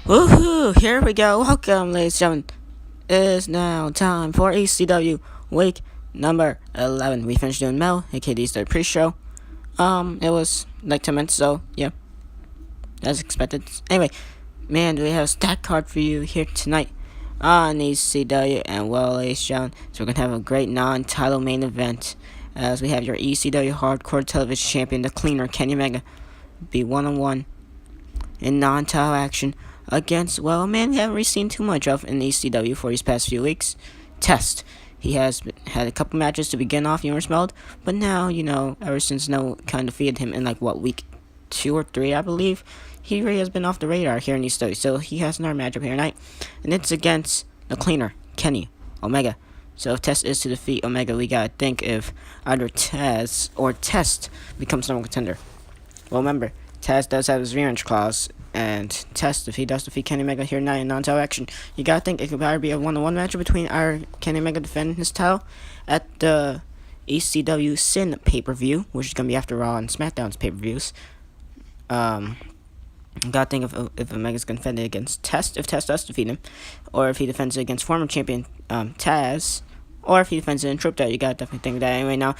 Woohoo! Here we go. Welcome, ladies and gentlemen. It is now time for ECW week number 11. We finished doing Mel, aka the pre-show. It was like 10 minutes, so yeah, as expected. Anyway, man, we have a stack card for you here tonight on ECW, and well, ladies and gentlemen, so we're gonna have a great non-title main event as we have your ECW Hardcore Television Champion, the Cleaner, Kenny Omega, be one-on-one in non-title action against, well, a man we haven't really seen too much of in ECW for these past few weeks, Test. He has had a couple matches to begin off, you were smelled, but now, ever since No kind of defeated him in week 2 or 3, I believe, he really has been off the radar here in ECW. So he has another matchup here tonight, and it's against the Cleaner, Kenny Omega. So if Test is to defeat Omega, we gotta think if either Taz or Test becomes number one contender. Well, remember, Taz does have his revenge clause, and Test, if he does defeat Kenny Omega here tonight in non-title action, you gotta think it could either be a one-on-one matchup between our Kenny Omega defending his title at the ECW Sin pay-per-view, which is gonna be after Raw and SmackDown's pay-per-views. You gotta think if Omega's gonna defend it against Test, if Test does defeat him, or if he defends it against former champion Taz, or if he defends it in Triple Threat. You gotta definitely think of that. Anyway, now,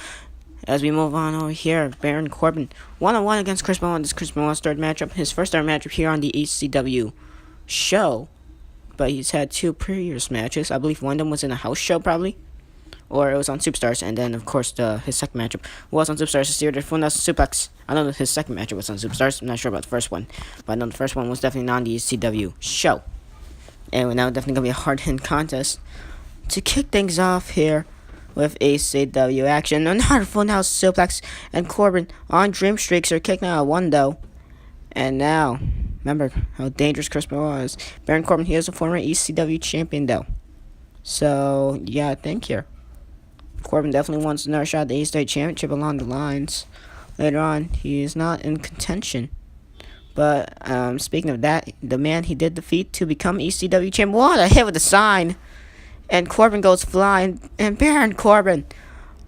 as we move on over here, Baron Corbin, one-on-one against Chris Benoit. This is Chris Benoit's third matchup, his first ever matchup here on the ECW show. But he's had two previous matches. I believe one of them was in a house show, probably. Or it was on Superstars. And then, of course, his second matchup was on Superstars. The Full Nelson Suplex. I know that his second matchup was on Superstars. I'm not sure about the first one. But I know the first one was definitely not on the ECW show. Anyway, now definitely going to be a hard-hitting contest. To kick things off here with ECW action, another Full Nelson Suplex, and Corbin on Dream Streaks are kicking out one, though. And now, remember how dangerous Chris Benoit is. Baron Corbin, he is a former ECW champion, though. So, yeah, I think here, Corbin definitely wants another shot at the ECW championship along the lines. Later on, he is not in contention. But, speaking of that, the man he did defeat to become ECW champion, what a hit with the sign! And Corbin goes flying, and Baron Corbin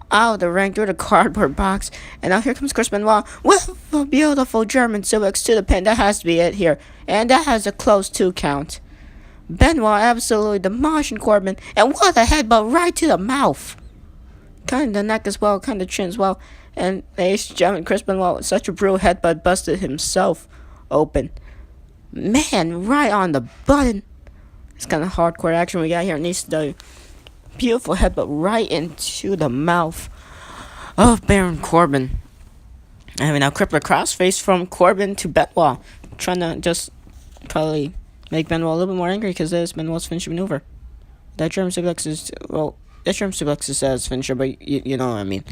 out of the ring through the cardboard box. And now here comes Chris Benoit with a beautiful German suplex to the pin. That has to be it here. And that has a close 2 count. Benoit absolutely demolishing Corbin. And what a headbutt right to the mouth. Kind of the neck as well, kind of chin as well. And ladies and gentlemen, Chris Benoit with such a brutal headbutt busted himself open. Man, right on the button. It's kind of hardcore action we got here in ECW. Beautiful headbutt right into the mouth of Baron Corbin. And now crippler crossface from Corbin to Benoit. Trying to just probably make Benoit a little bit more angry because there's Benoit's finishing maneuver. That German suplex is, well, that German suplex is his finisher, but you know what I mean.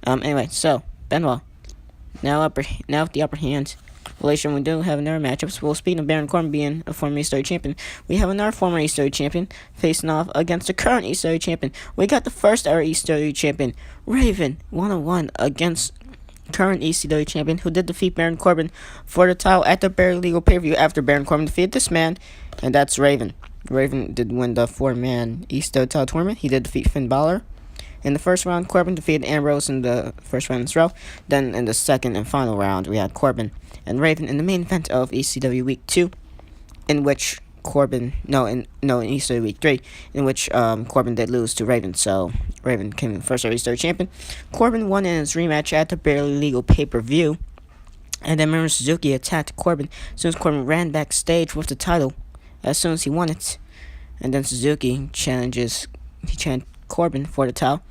Anyway, so, Benoit. Now with the upper hand. Relation, we do have another matchup. Well, speaking of Baron Corbin being a former ECW champion, we have another former ECW champion facing off against the current ECW champion. We got the first ever ECW champion, Raven, one-on-one against current ECW champion, who did defeat Baron Corbin for the title at the Barely Legal pay-per-view after Baron Corbin defeated this man, and that's Raven. Raven did win the 4-man ECW title tournament. He did defeat Finn Balor. In the first round, Corbin defeated Ambrose in the first round as well. Then in the second and final round, we had Corbin and Raven in the main event of ECW Week 2, in which in ECW Week 3, in which Corbin did lose to Raven. So Raven came in first ever ECW champion. Corbin won in his rematch at the Barely Legal pay-per-view. And then Minoru Suzuki attacked Corbin as soon as Corbin ran backstage with the title as soon as he won it. And then Suzuki challenged Corbin for the title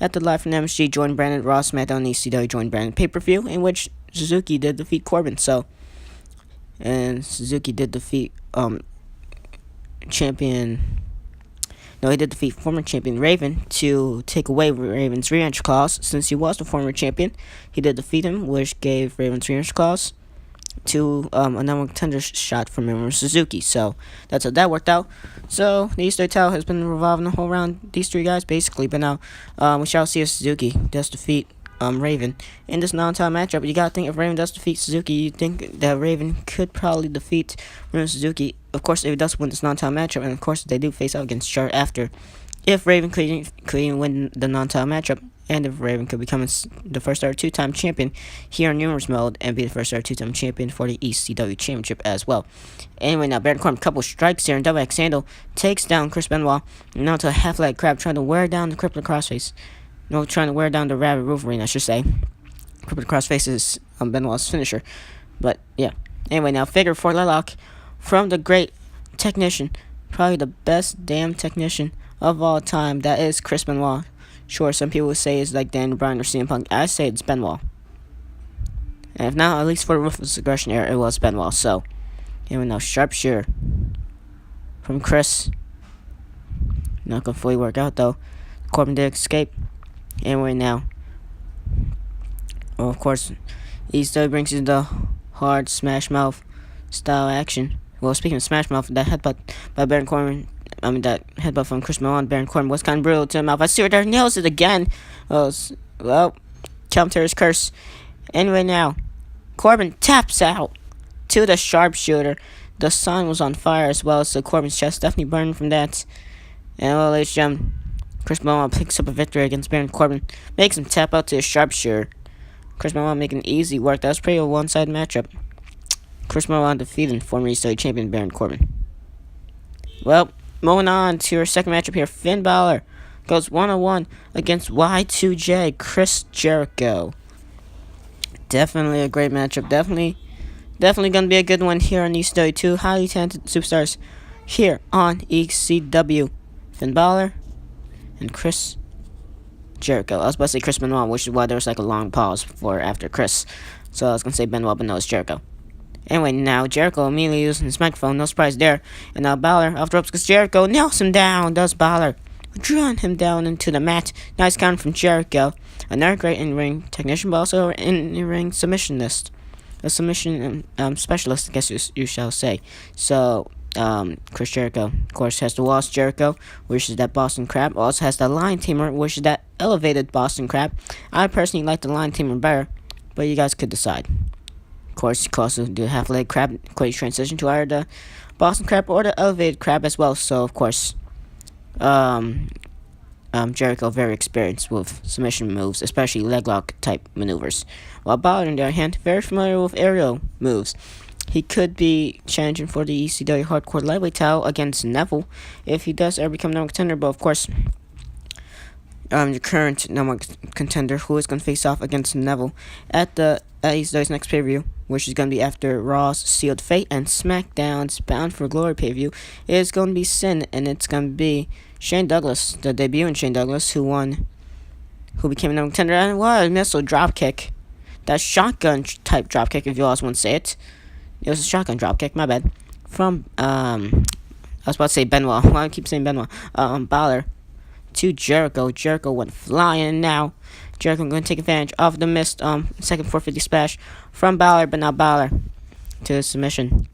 at the Live from MSG Join Brandon Raw SmackDown ECW Join Brandon pay-per-view, in which Suzuki did defeat Corbin. And Suzuki did defeat he did defeat former champion Raven to take away Raven's revenge clause. Since he was the former champion, he did defeat him, which gave Raven's revenge clause to a number one contender shot from Minoru Suzuki. So that's how that worked out. So the Easter title has been revolving the whole round these three guys basically. But now we shall see if Suzuki does defeat Raven in this non-title matchup. You gotta think if Raven does defeat Suzuki, you think that Raven could probably defeat Minoru Suzuki. Of course, if he does win this non-title matchup, and of course they do face out against Chart after. If Raven could even win the non-title matchup, and if Raven could become the first ever two-time champion here in Numerous Mode and be the first ever two-time champion for the ECW Championship as well. Anyway, now Baron Corbin couple strikes here, and double axe handle takes down Chris Benoit. Now to a half-leg crab, trying to wear down the crippler crossface. No, trying to wear down the Rabbit Wolverine, I should say. Crippler crossface is Benoit's finisher. But yeah. Anyway, now figure 4 leg lock from the great technician, probably the best damn technician of all time. That is Chris Benoit. Sure, some people would say it's like Daniel Bryan or CM Punk. I say it's Benoit. And if not, at least for the Ruthless Aggression era, it was Benoit. So, anyway, now sharpshooter from Chris. Not gonna fully work out though. Corbin did escape. Anyway, now, well, of course, ECW brings you the hard smash mouth style action. Well, speaking of smash mouth, that headbutt by Baron Corbin, that headbutt from Chris Benoit on Baron Corbin was kind of brutal to the mouth. I see there, nails it again. Well, commentator's curse. Anyway, now, Corbin taps out to the sharpshooter. The sun was on fire as well, so Corbin's chest definitely burned from that. And well, ladies and gentlemen, Chris Benoit picks up a victory against Baron Corbin, makes him tap out to his sharpshooter. Chris Benoit making easy work. That was pretty a one-sided matchup. Chris Benoit defeating former ECW champion Baron Corbin. Well, moving on to our second matchup here. Finn Balor goes 1-on-1 against Y2J Chris Jericho. Definitely a great matchup. Definitely going to be a good one here on ECW. Two highly talented superstars here on ECW. Finn Balor and Chris Jericho. I was about to say Chris Benoit, which is why there was like a long pause before after Chris. So I was going to say Benoit, but no, it's Jericho. Anyway, now Jericho immediately using his microphone. No surprise there. And now Balor off the ropes because Jericho nails him down. Does Balor. Drawing him down into the mat. Nice count from Jericho. Another great in-ring technician, but also an in-ring submissionist. A submission specialist, I guess you shall say. So, Chris Jericho, of course, has the Lost Jericho, which is that Boston Crab. Also has the Lion Tamer, which is that elevated Boston Crab. I personally like the Lion Tamer better, but you guys could decide. Of course, you could also do half-leg crab, quick transition to either the Boston Crab or the elevated crab as well. So, of course, Jericho very experienced with submission moves, especially leg lock type maneuvers. While Balor, on the other hand, very familiar with aerial moves. He could be challenging for the ECW Hardcore Lightweight title against Neville if he does ever become number contender. But of course, the current number contender who is going to face off against Neville at ECW's next pay-per-view, which is going to be after Raw's Sealed Fate and SmackDown's Bound for Glory pay-per-view, is going to be Sin, and it's going to be Shane Douglas, the debuting Shane Douglas, who became a number contender, and what a missile dropkick. That shotgun type dropkick, if you all want to say it. It was a shotgun dropkick, my bad. From, I was about to say Benoit. Why do I keep saying Benoit? Balor to Jericho. Jericho went flying now. Jericho going to take advantage of the missed, second 450 splash from Balor, but now Balor to his submission.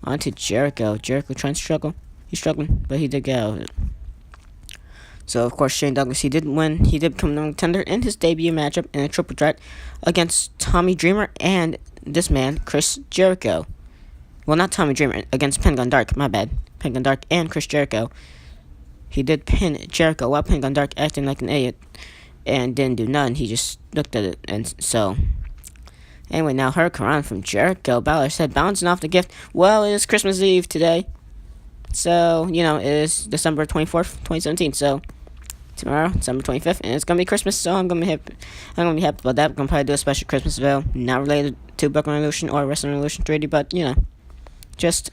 On to Jericho. Jericho trying to struggle. He's struggling, but he did get out of it. So, of course, Shane Douglas, he did win. He did become a contender in his debut matchup in a triple threat against Tommy Dreamer and this man, Chris Jericho. Well, not Tommy Dreamer, against Pentagon Dark, my bad. Pentagon Dark and Chris Jericho. He did pin Jericho while Pentagon Dark acting like an idiot and didn't do nothing. He just looked at it, and so... Anyway, now Hurricane from Jericho. Balor said, bouncing off the gift. Well, it is Christmas Eve today. So, it is December 24th, 2017. So, tomorrow, December 25th, and it's going to be Christmas, so I'm going to be happy about that. We're going to probably do a special Christmas video, not related to Brooklyn Revolution or Wrestling Revolution 3D, but, just,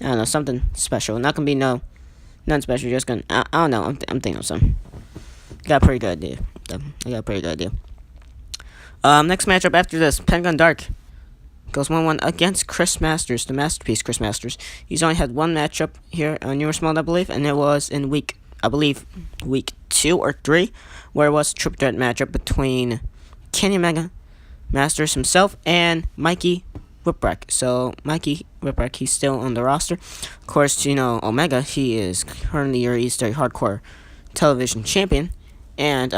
I don't know, something special. Not going to be nothing special, just going to, I don't know, I'm thinking of something. Got a pretty good idea. Next matchup after this, Pentagon Dark goes 1-1 against Chris Masters, the masterpiece Chris Masters. He's only had one matchup here on Newer Small, I believe, and it was in week 2 or 3, where it was a triple threat matchup between Kenny Omega, Masters himself, and Mikey Whipwreck. So, Mikey Whipwreck, he's still on the roster. Of course, Omega, he is currently your ECW Hardcore Television Champion. And,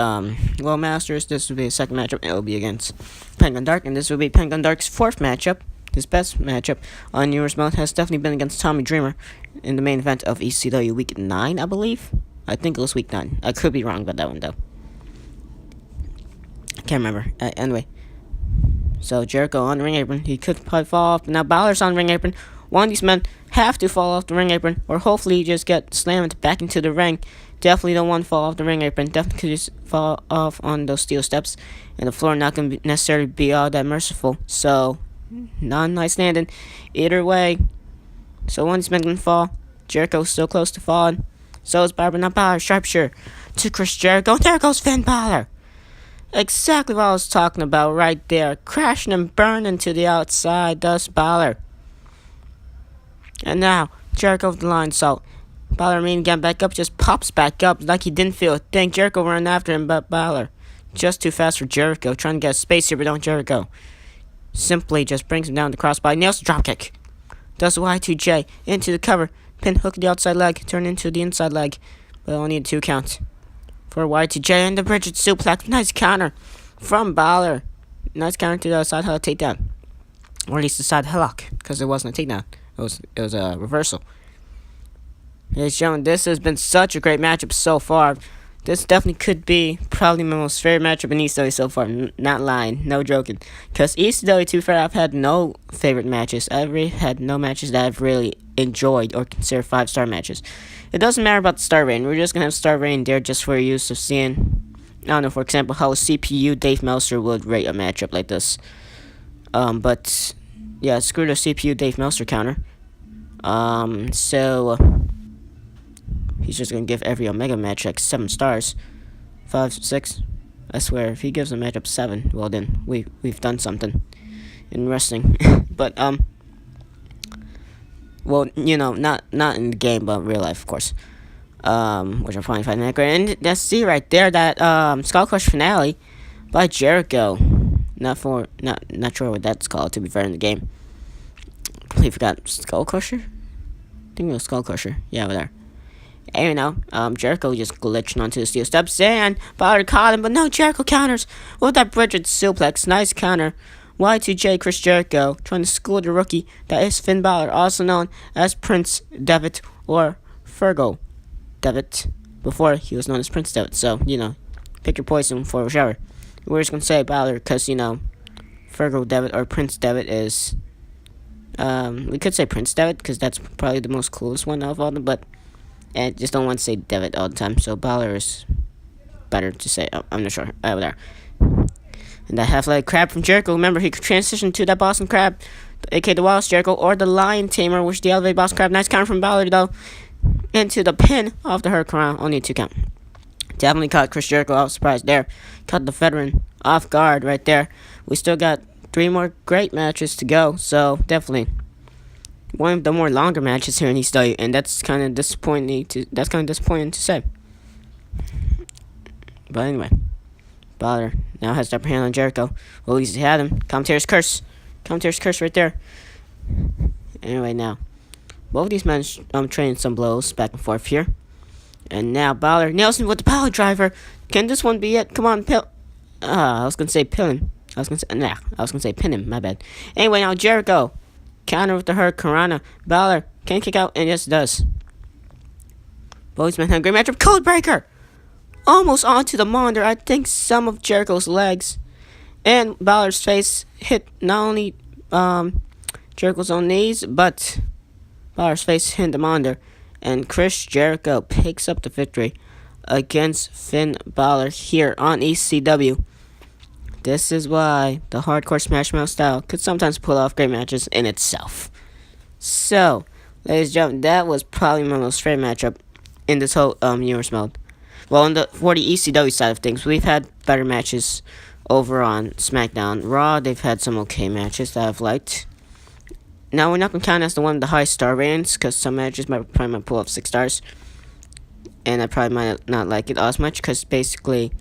Masters, this will be his second matchup. It will be against Pentagon Dark, and this will be Pentagon Dark's fourth matchup. His best matchup on New Year's Month has definitely been against Tommy Dreamer in the main event of ECW Week 9, I believe. I think it was Week 9. I could be wrong about that one, though. Can't remember. Anyway, so Jericho on the ring apron. He could probably fall off, but now Balor's on the ring apron. One of these men have to fall off the ring apron, or hopefully just get slammed back into the ring. Definitely don't want to fall off the ring apron. Definitely could just fall off on those steel steps, and the floor not going to necessarily be all that merciful. So, not nice landing. Either way, so one of these men going to fall. Jericho's still close to falling. So is Balor, but not Balor. Sharpshooter to Chris Jericho. And there goes Finn Balor. Exactly what I was talking about right there. Crashing and burning to the outside does Balor. And now, Jericho with the line salt. Balor mean getting back up, just pops back up like he didn't feel a thing. Jericho running after him, but Balor just too fast for Jericho. Trying to get space here, but don't Jericho. Simply just brings him down the crossbody. Nails the dropkick. Does the Y2J into the cover. Pin hook the outside leg. Turn into the inside leg. But only need 2 counts. For Y2J and the Bridget suplex. Nice counter from Balor. Nice counter to the side headlock takedown. Or at least the side headlock. Because it wasn't a takedown. It was a reversal. Ladies and gentlemen, this has been such a great matchup so far. This definitely could be probably my most favorite matchup in ECW so far. Not lying, no joking. Because ECW, to be fair, I've had no favorite matches. I've really had no matches that I've really enjoyed or considered 5-star matches. It doesn't matter about the star rating. We're just going to have star rating there just for use of seeing, I don't know, for example, how a CPU Dave Meltzer would rate a matchup like this. But, yeah, screw the CPU Dave Meltzer counter. He's just gonna give every Omega match like 7 stars, 5, 6. I swear, if he gives a matchup 7, well then we've done something in wrestling. But well, you know, not in the game, but in real life, of course. Which I'm probably finding that great. And let's see right there that Skull Crush finale by Jericho. Not sure what that's called, to be fair, in the game. I completely forgot. Skull Crusher? I think it was Skull Crusher. Yeah, over there. And you know, Jericho just glitching onto the steel steps, and Balor caught him, but no, Jericho counters with that Bridget suplex. Nice counter. Y2J Chris Jericho trying to school the rookie that is Finn Balor, also known as Prince Devitt or Fergal Devitt. Before he was known as Prince Devitt, so you know, pick your poison for whichever. We're just gonna say Balor because you know, Fergal Devitt or Prince Devitt is. We could say Prince Devitt because that's probably the most coolest one of all of them, but. And just don't want to say Devitt all the time, so Balor is better to say. I'm not sure. Over there. And that half-leg crab from Jericho. Remember, he could transition to that Boston Crab, aka the Wallace Jericho, or the Lion Tamer, which is the elevated Boston Crab. Nice counter from Balor, though. Into the pin of the Hurricane. Only a 2 count. Definitely caught Chris Jericho. I was surprised there. Caught the veteran off guard right there. We still got 3 more great matches to go, so definitely. One of the more longer matches here in ECW, and that's kind of disappointing to say. But anyway, Balor now has the upper hand on Jericho. Well, at least he had him. Commentator's curse right there. Anyway, now both of these men trading some blows back and forth here, and now Balor nails him with the power driver. Can this one be it? Come on, I was gonna say pin him. I was gonna say pin him. My bad. Anyway, now Jericho. Counter with the Hurricane. Balor can kick out, and yes, it does. Both men have a great matchup. Code Breaker! Almost onto the monitor. I think some of Jericho's legs. And Balor's face hit not only Jericho's own knees, but Balor's face hit the monitor. And Chris Jericho picks up the victory against Finn Balor here on ECW. This is why the hardcore Smash Mouth style could sometimes pull off great matches in itself. So, ladies and gentlemen, that was probably my most favorite matchup in this whole universe mode. Well, for the ECW side of things, we've had better matches over on SmackDown. Raw, they've had some okay matches that I've liked. Now, we're not going to count as the one with the high star ratings, because some matches might pull off 6 stars. And I probably might not like it as much, because basically,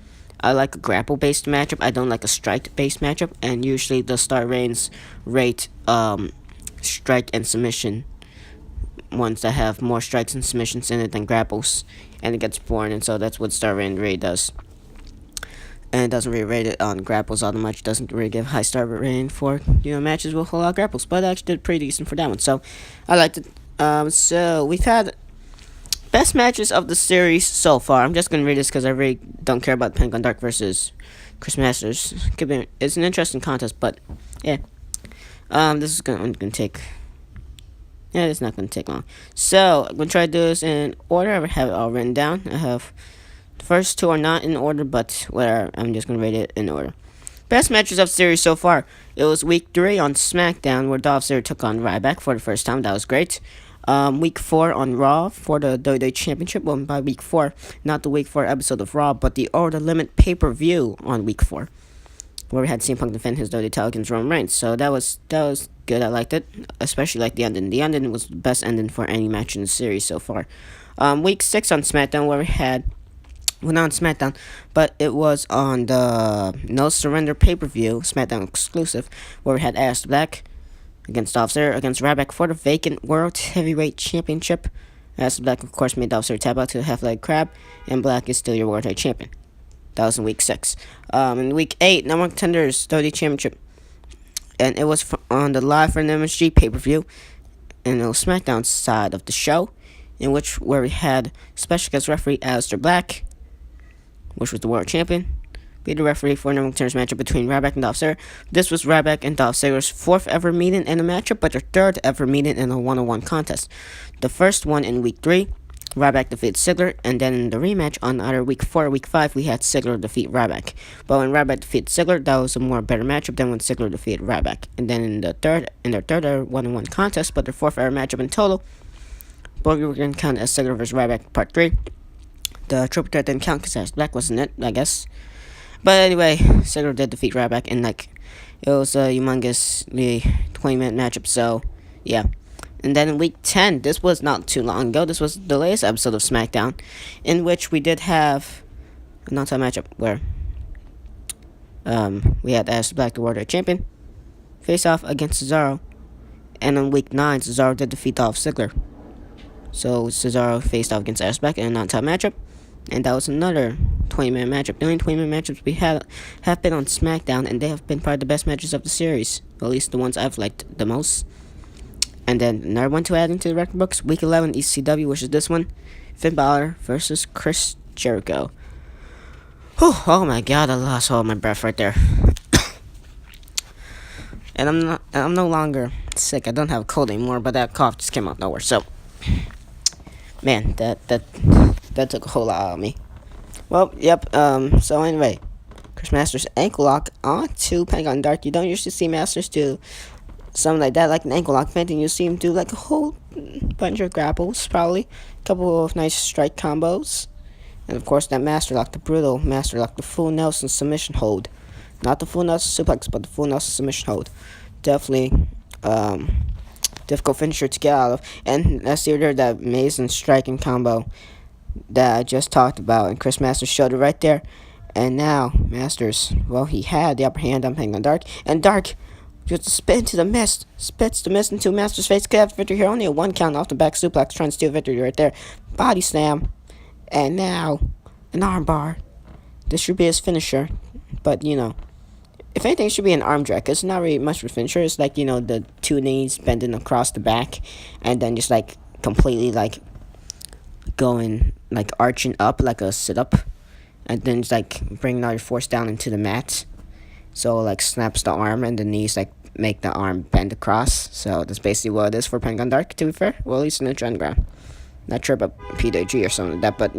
I like a grapple-based matchup. I don't like a strike-based matchup. And usually, the star ratings rate strike and submission ones that have more strikes and submissions in it than grapples. And it gets boring, and so that's what star rating rate does. And it doesn't really rate it on grapples all that much. It doesn't really give high star rating for, matches with a whole lot of grapples. But I actually did pretty decent for that one. So, I liked it. So, we've had best matches of the series so far. I'm just going to read this because I really don't care about Pentagon Dark versus Chris Masters. It's an interesting contest, but yeah. This is gonna take. Yeah, it's not gonna take long. So I'm gonna try to do this in order. I have it all written down. I have the first two are not in order, but whatever. I'm just gonna rate it in order. Best matches of the series so far. It was week 3 on SmackDown where Dolph Ziggler took on Ryback for the first time. That was great. Week 4 on Raw for the WWE Championship. Well, by week 4, not the week 4 episode of Raw, but the Order Limit pay-per-view on week 4, where we had CM Punk defend his WWE title against Roman Reigns. So that was good. I liked it, especially like the ending. The ending was the best ending for any match in the series so far. Week 6 on SmackDown where we had. Well, not on SmackDown, but it was on the No Surrender pay-per-view, SmackDown exclusive, where we had Aleister Black against Dolph Ziggler against Ryback for the vacant World Heavyweight Championship. Aleister Black, of course, made Dolph Ziggler tap out to the half-leg crab, and Black is still your World Heavyweight Champion. That was in week 6. In week 8, number one contenders WWE Championship, and it was on the Live from the MSG pay-per-view, and it was SmackDown's side of the show, where we had special guest referee Aleister Black, which was the world champion, be the referee for a number one contenders matchup between Ryback and Dolph Ziggler. This was Ryback and Dolph Ziggler's 4th ever meeting in a matchup, but their 3rd ever meeting in a one-on-one contest. The first one in week 3, Ryback defeated Ziggler, and then in the rematch on either week 4 or week 5, we had Ziggler defeat Ryback. But when Ryback defeated Ziggler, that was a more better matchup than when Ziggler defeated Ryback. And then in their third ever one-on-one contest, but their 4th ever matchup in total, both were going to count as Ziggler vs. Ryback Part 3. The triple threat didn't count because Black wasn't it, I guess. But anyway, Ziggler did defeat Ryback, and it was a humongously 20-minute matchup. So yeah. And then in week 10, this was not too long ago. This was the latest episode of SmackDown, in which we did have a non-title matchup where we had Aleister Black, the World Heavyweight Champion, face off against Cesaro, and in week 9, Cesaro did defeat Dolph Ziggler. So Cesaro faced off against Aleister Black in a non-title matchup. And that was another 20-minute matchup. The only 20-minute matchups we have been on SmackDown, and they have been probably the best matches of the series. Or at least the ones I've liked the most. And then another one to add into the record books, Week 11 ECW, which is this one. Finn Balor versus Chris Jericho. Whew, oh my god, I lost all my breath right there. And I'm no longer sick. I don't have a cold anymore, but that cough just came out of nowhere. So, man, that took a whole lot out of me. Well, yep, so anyway, Chris Masters ankle lock onto Pentagon Dark. You don't usually see Masters do something like that, like an ankle lock feint, and you see him do like a whole bunch of grapples, probably. A couple of nice strike combos. And of course, that Master Lock, the brutal Master Lock, the full Nelson submission hold. Not the full Nelson suplex, but the full Nelson submission hold. Definitely, difficult finisher to get out of. And let's see there, that amazing striking combo that I just talked about, and Chris Masters showed it right there. And now Masters, well, he had the upper hand on Pentagon Dark, and Dark just spit into the mist, spits the mist into Masters' face. Could have victory here, only a 1 count off the back suplex, trying to steal victory right there. Body slam, and now an armbar. This should be his finisher, but if anything, it should be an arm drag. It's not really much of a finisher. It's like the 2 knees bending across the back, and then just like completely like going like arching up like a sit-up, and then just like bringing all your force down into the mat, so like snaps the arm, and the knees like make the arm bend across. So that's basically what it is for Pentagon Dark, to be fair. Well, at least in the Underground. Not sure about PWG or something like that, but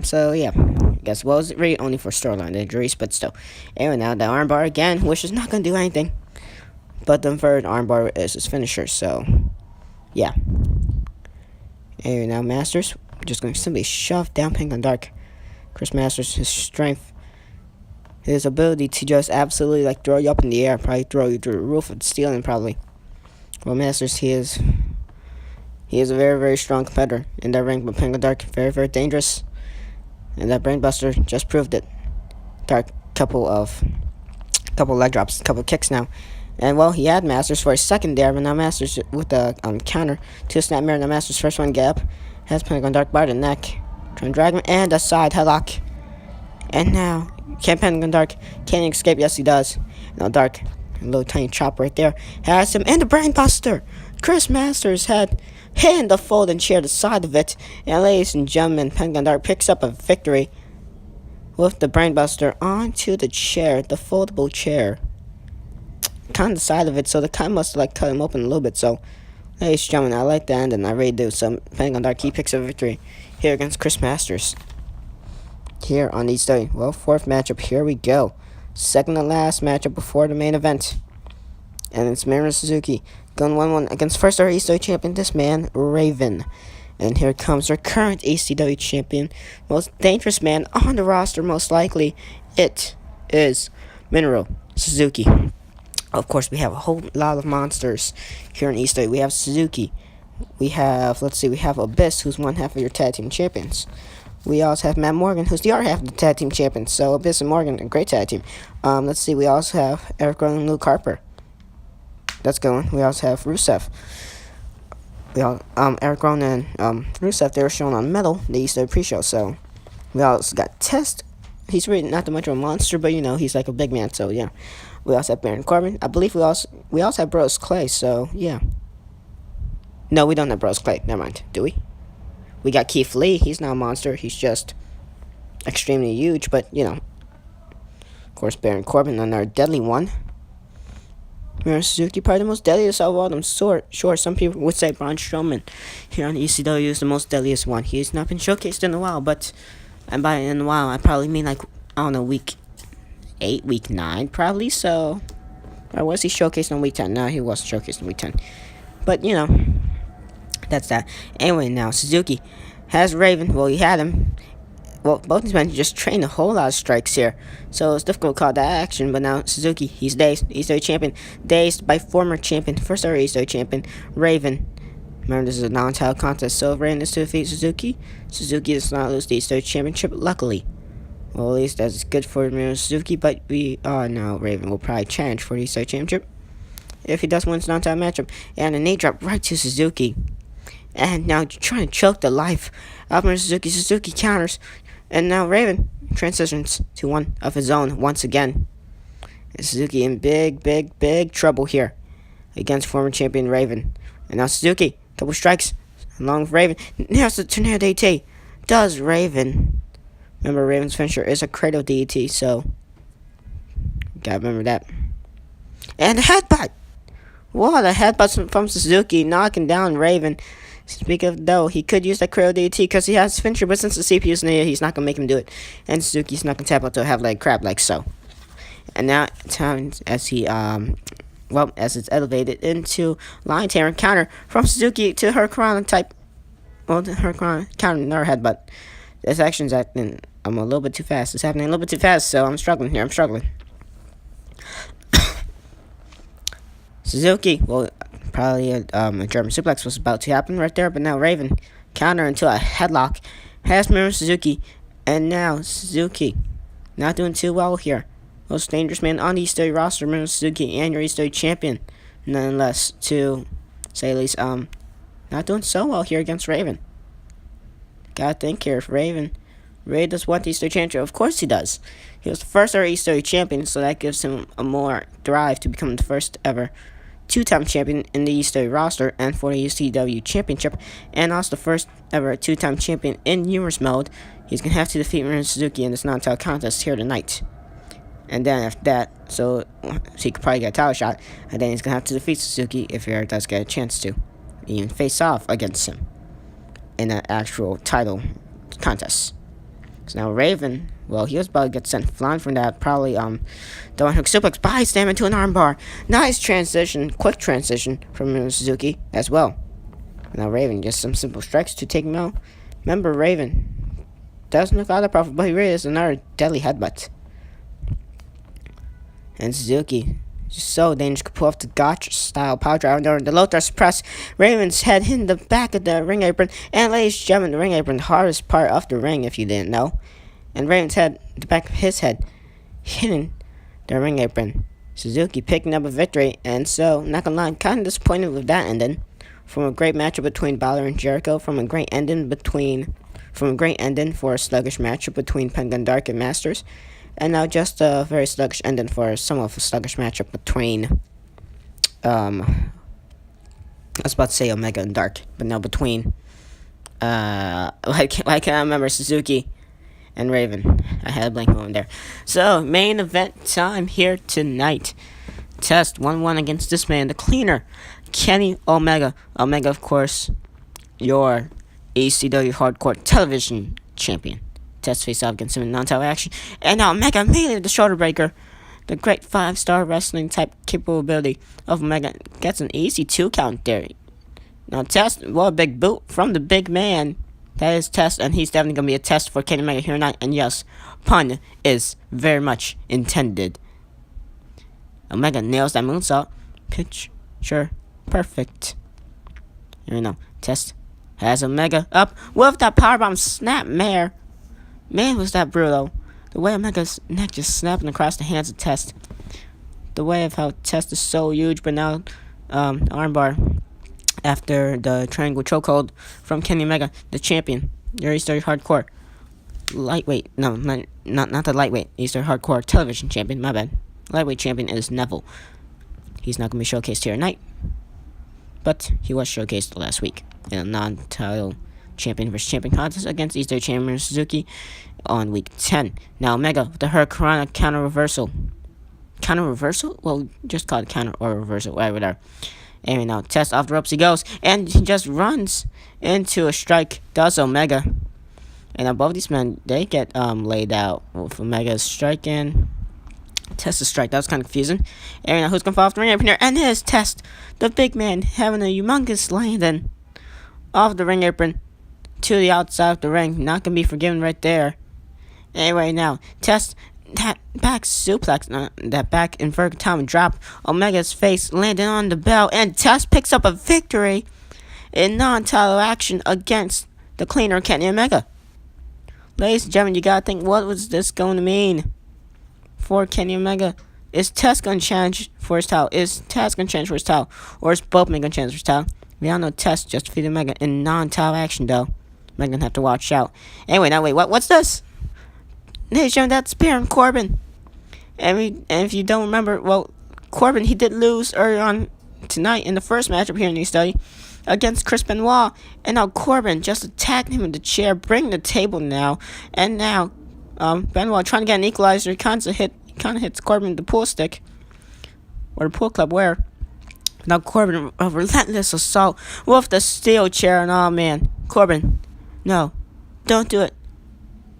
so yeah, I guess, well, it's really only for storyline injuries, but still. Anyway, now the armbar again, which is not gonna do anything, but the third armbar is his finisher. So yeah. Anyway, now Masters, just going to simply shove down Pentagon Dark. Chris Masters, his strength, his ability to just absolutely like throw you up in the air, probably throw you through the roof of the ceiling, probably. Well, Masters, he is a very, very strong competitor in that ring, but Pentagon Dark, very, very dangerous. And that Brainbuster just proved it. Dark, couple leg drops, couple kicks now. And well, he had Masters for a second there, but now Masters with the counter to a snap mirror. Now Masters first one gap has Pentagon Dark by the neck, trying to drag him, and a side headlock. And now Pentagon Dark can't escape. Yes, he does. Now Dark, a little tiny chop right there, has him, and the Brainbuster. Chris Masters had hit the folding chair to the side of it, and ladies and gentlemen, Pentagon Dark picks up a victory. with the brainbuster onto the chair, the foldable chair. Kind of the side of it, so the kind must like cut him open a little bit. So, ladies and gentlemen, I like that, and I really do. So, Pentagon Dark, he picks up victory here against Chris Masters. Here on ECW. Well, fourth matchup. Here we go. Second to last matchup before the main event. And it's Minoru Suzuki going 1-1 against first ever ECW champion, this man, Raven. And here comes our current ECW champion, most dangerous man on the roster, most likely. It is Minoru Suzuki. Of course, we have a whole lot of monsters here in ECW. We have Suzuki. We have, we have Abyss, who's one half of your tag team champions. We also have Matt Morgan, who's the other half of the tag team champions. So Abyss and Morgan, a great tag team. We also have Eric Rowan and Luke Harper. That's going. We also have Rusev. Eric Rowan and Rusev, they were shown on Metal, the ECW pre-show. So we also got Test. He's really not that much of a monster, but he's like a big man. So yeah. We also have Baron Corbin. I believe we also have Bros Clay. So yeah. No, we don't have Bros Clay. Never mind. Do we? We got Keith Lee. He's not a monster. He's just extremely huge. But, of course, Baron Corbin, another deadly one. Minoru Suzuki, probably the most deadliest of all them. Sure, some people would say Braun Strowman here on ECW is the most deadliest one. He's not been showcased in a while. And by in a while, I probably mean week 8, week 9, probably. So, or was he showcased on week 10? No, he wasn't showcased on week 10. But, that's that. Anyway, now Suzuki has Raven. Well, he had him. Well, both these men just trained a whole lot of strikes here, so it's difficult to call that action. But now Suzuki, he's dazed. ECW champion, dazed by former champion, first ever ECW champion, Raven. Remember, this is a non-title contest, so if Raven is to defeat Suzuki, Suzuki does not lose the ECW championship. Luckily, well, at least that's good for Suzuki. But now Raven will probably challenge for the ECW championship if he does win his non-title matchup. And a knee drop right to Suzuki. And now trying to choke the life out of Suzuki. Suzuki counters. And now Raven transitions to one of his own once again. And Suzuki in big trouble here against former champion Raven. And now Suzuki, couple strikes along with Raven. Now it's the Tornado DT. Does Raven. Remember, Raven's finisher is a Cradle DT, so gotta remember that. And the headbutt. What a headbutt from Suzuki, knocking down Raven. Speaking of though, he could use that Cradle DT because he has finisher, but since the CPU's near, he's not gonna make him do it. And Suzuki's not gonna tap out to have like crap like so. And now time as he as it's elevated into line tearing counter from Suzuki to Hurricane type. Well, the Hurricane counter another headbutt. This action's acting a little bit too fast. It's happening a little bit too fast, so I'm struggling here. Suzuki, well, probably a German suplex was about to happen right there, but now Raven counter into a headlock has Minoru Suzuki, and now Suzuki not doing too well here. Most dangerous man on the ECW roster, Minoru Suzuki, and your ECW champion, nonetheless, to say at least, not doing so well here against Raven. Gotta think here, if Raven really does want the ECW championship. Of course he does. He was the first ever ECW champion, so that gives him a more drive to become the first ever two-time champion in the ECW roster and for the ECW championship, and also the first ever two-time champion in numerous mode. He's gonna have to defeat Minoru Suzuki in this non-title contest here tonight. And then after that, so he could probably get a title shot, and then he's gonna have to defeat Suzuki if he ever does get a chance to even face off against him in an actual title contest. So now Raven, well, he was about to get sent flying from that, probably the one hook suplex by slam into an armbar. Nice transition, quick transition from Suzuki as well. Now Raven, just some simple strikes to take him out. Remember, Raven doesn't look all that powerful, but he really is another deadly headbutt. And Suzuki, just so dangerous, could pull off the gotcha style power driver during the low thrust press. Raven's head hit the back of the ring apron, and ladies and gentlemen, the ring apron, the hardest part of the ring, if you didn't know. And Raven's head, the back of his head, hitting the ring apron. Suzuki picking up a victory, and so, not gonna lie, kind of disappointed with that ending. From a great matchup between Bálor and Jericho, from a great ending for a sluggish matchup between Pentagon Dark and Masters. And now just a very sluggish ending for somewhat of a sluggish matchup between, I was about to say Omega and Dark, but no, between, I can't remember, Suzuki and Raven. I had a blank moment there. So, main event time here tonight. Test 1-1 against this man, the cleaner, Kenny Omega. Omega, of course, your ECW Hardcore Television Champion. Test face off against him in non-title action. And now Omega immediately with the shoulder breaker. The great 5-star wrestling type capability of Omega gets an easy 2 count there. Now Test, well, a big boot from the big man. That is Test, and he's definitely going to be a test for Kenny Omega here tonight. And yes, pun is very much intended. Omega nails that moonsault. Picture perfect. You know, Test has Omega up with that powerbomb snap mare. Man, was that brutal. The way Omega's neck just snapping across the hands of Test. The way of how Test is so huge, but now armbar after the triangle chokehold from Kenny Omega, the champion. Your Easter Hardcore lightweight. No, not the lightweight. Easter Hardcore Television Champion. My bad. Lightweight champion is Neville. He's not going to be showcased here tonight, but he was showcased last week in a non-title champion versus champion contest against Easter champion Suzuki on week 10. Now Omega with the Hurricane counter reversal. Counter reversal? Well, just call it counter or reversal, whatever there. Anyway, now Test off the ropes he goes, and he just runs into a strike. Does Omega, and above these men, they get laid out with Omega striking. Test a strike. That was kind of confusing. And now who's gonna fall off the ring apron here? And it is Test, the big man, having a humongous landing off the ring apron to the outside of the ring. Not gonna be forgiven right there. Anyway, now Test, that back suplex, that back inverted time drop. Omega's face landing on the bell, and Test picks up a victory in non-title action against the cleaner Kenny Omega. Ladies and gentlemen, you gotta think, what was this going to mean for Kenny Omega? Is Test going to challenge for his title? Is Test going to challenge for his title? Or is both men going to challenge for his title? We all know Test just defeated Omega in non-title action, though. Omega going to have to watch out. Anyway, now wait, what's this? Ladies and gentlemen, that's Baron Corbin. And if you don't remember, well, Corbin, he did lose earlier on tonight in the first matchup here in the study against Chris Benoit. And now Corbin just attacked him with the chair, bringing the table now. And now Benoit trying to get an equalizer. He kind of hits Corbin with the pool stick, or the pool club, where now Corbin, a relentless assault with the steel chair, and oh man, Corbin, no, don't do it.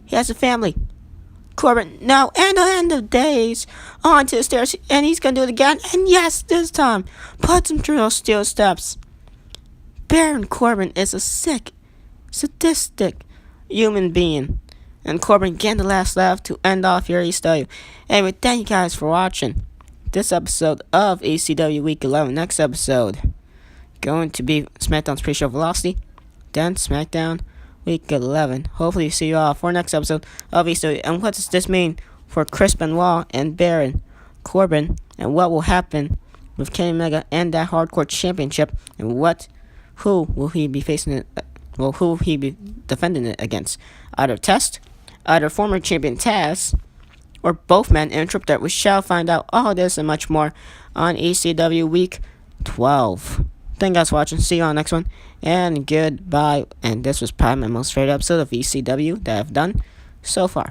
He has a family. Corbin, no, and the end of days onto the stairs, and he's gonna do it again, and yes, this time puts him through those steel steps. Baron Corbin is a sick, sadistic human being. And Corbin getting the last laugh to end off your ECW. Anyway, thank you guys for watching this episode of ECW Week 11. Next episode going to be SmackDown's pre-show Velocity, then SmackDown Week 11. Hopefully see you all for next episode of ECW. And what does this mean for Chris Benoit and Baron Corbin? And what will happen with Kenny Omega and that Hardcore Championship? And who will he be facing it? Well, who will he be defending it against? Either Test, either former champion Taz, or both men in a trip that we shall find out all this and much more on ECW Week 12. Thank you guys for watching. See you on the next one. And goodbye. And this was probably my most favorite episode of ECW that I've done so far.